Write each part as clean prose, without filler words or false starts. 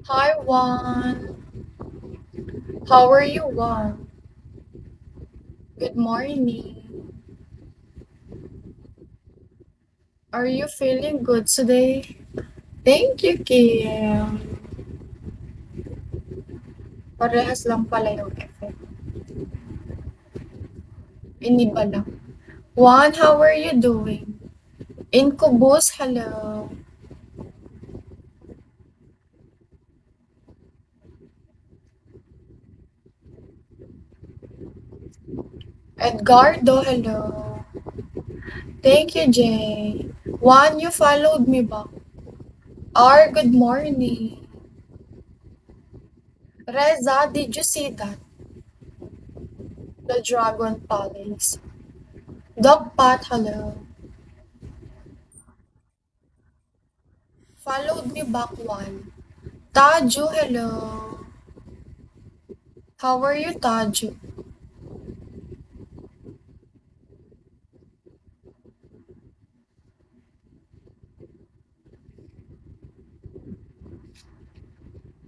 Hi, Juan. How are you, Juan? Good morning. Are you feeling good today? Thank you, Kim. Parehas lang pala yung effect. Iniba lang. Juan, how are you doing? Incubus, hello. Edgardo, hello. Thank you, Jay. Juan, you followed me back. R, good morning. Reza, did you see that? The Dragon Palace. Doc Pat, hello. Followed me back one. Taju, hello. How are you, Taju?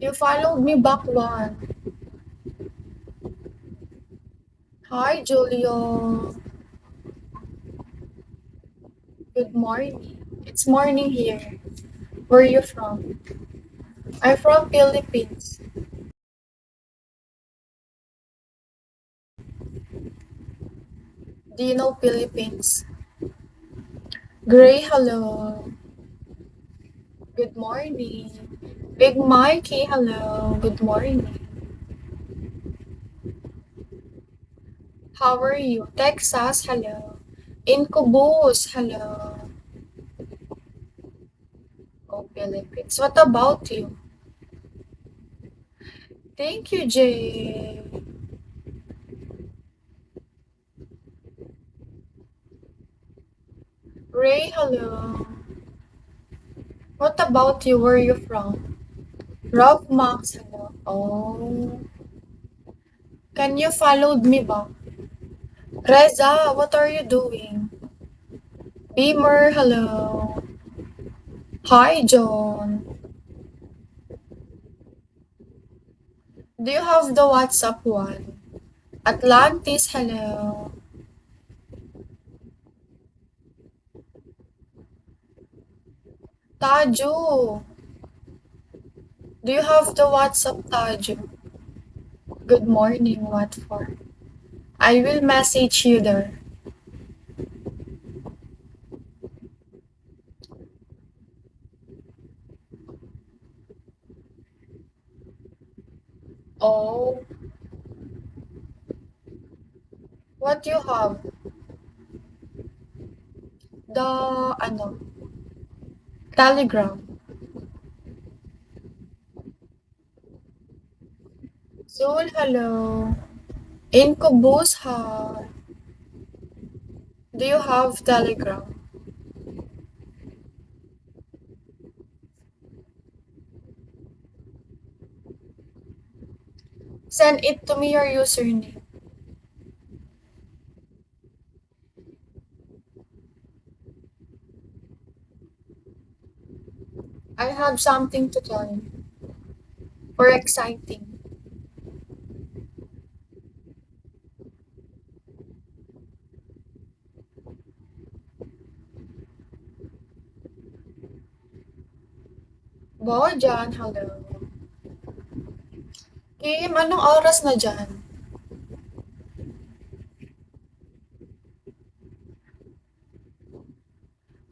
You followed me back one. Hi, Julio. Good morning. It's morning here. Where are you from? I'm from Philippines. Do you know Philippines? Gray, hello. Good morning. Big Mikey, hello. Good morning. How are you? Texas, hello. Incubus, hello. Oh, Philippines. What about you? Thank you, Jay. Ray, hello. What about you? Where are you from? Rob Max, hello. Oh. Can you follow me back? Reza, what are you doing? Beamer, hello. Hi, John. Do you have the WhatsApp one? Atlantis, hello. Taju, do you have the WhatsApp, Taju? Good morning, what for? I will message you there. Oh, what you have? The, ano, Telegram. Zul, hello. Incubus, ha. Do you have Telegram? Send it to me your username. I have something to tell you. For exciting. Bojan, hello. Kim, anong oras na dyan?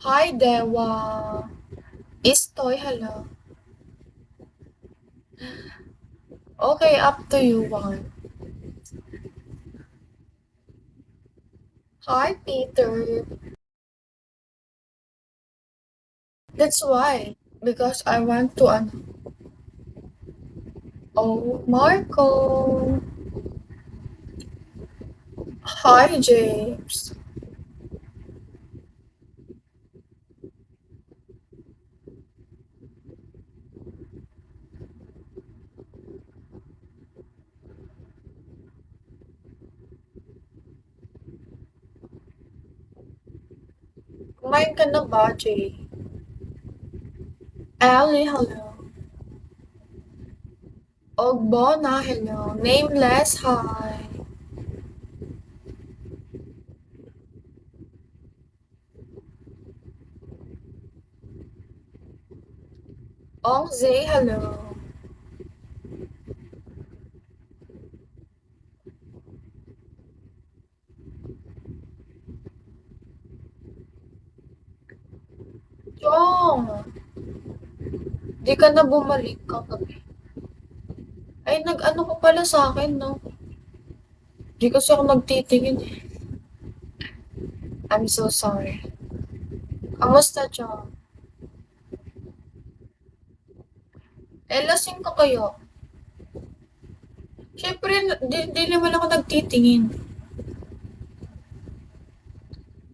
Hi, Dewa. Istoy, hello. Okay, up to you, one. Hi, Peter. That's why. Because I want to, oh, Marco. Hi, James. Kumain ka na ba, Jay? Ellie, hello. Ogbona, hello. Nameless, hi. Ongze, hello. Chong, di ka na bumalik kagabi. Ay, nag-ano ko pala sa akin, no? Di kasi ako nagtitingin eh. I'm so sorry. Kamusta, Chong? Eh, lasing ka kayo. Siyempre, di naman ako nagtitingin.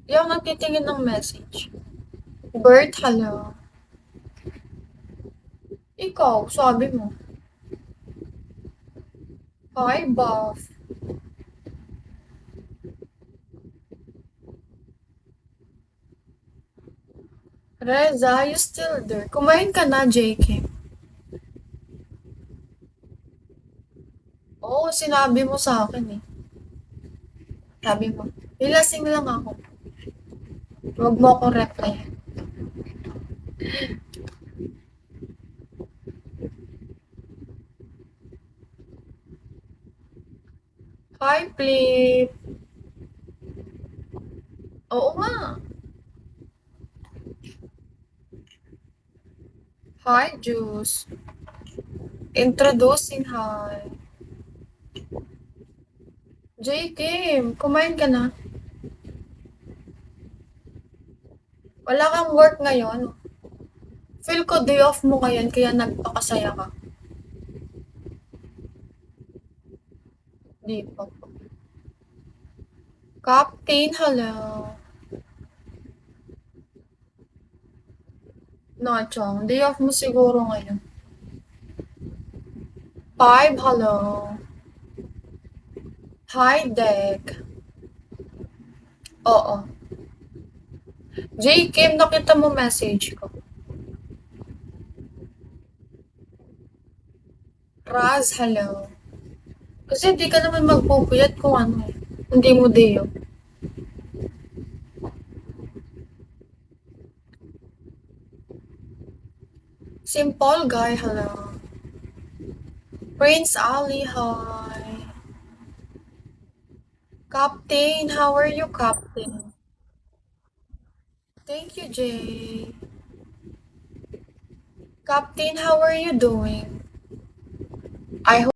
Di ako nagtitingin ng message. Bert, hello. Ikaw, sabi mo. Hi, Buff. Reza, you still there? Kumain ka na, JK. Oo, sinabi mo sa akin eh. Sabi mo, nilasing lang ako. Huwag mo akong reply. Hi, Flip. Oo nga. Hi, Juice. Introducing hi. JK, kumain ka na? Wala kang work ngayon. Feel ko day off mo ngayon kaya nagpakasaya ka. Di pa po. Captain, hello. No, Chong. Day off mo siguro ngayon. Five, hello. Hi, Dek. Oo. J. Kim, nakita mo message ko. Raz, hello. Kasi di ka naman magpupuyat kung ano eh. Hindi mo day off. Simple guy, hello. Prince Ali, hi. Captain, how are you, Captain? Thank you, Jay. Captain, how are you doing? I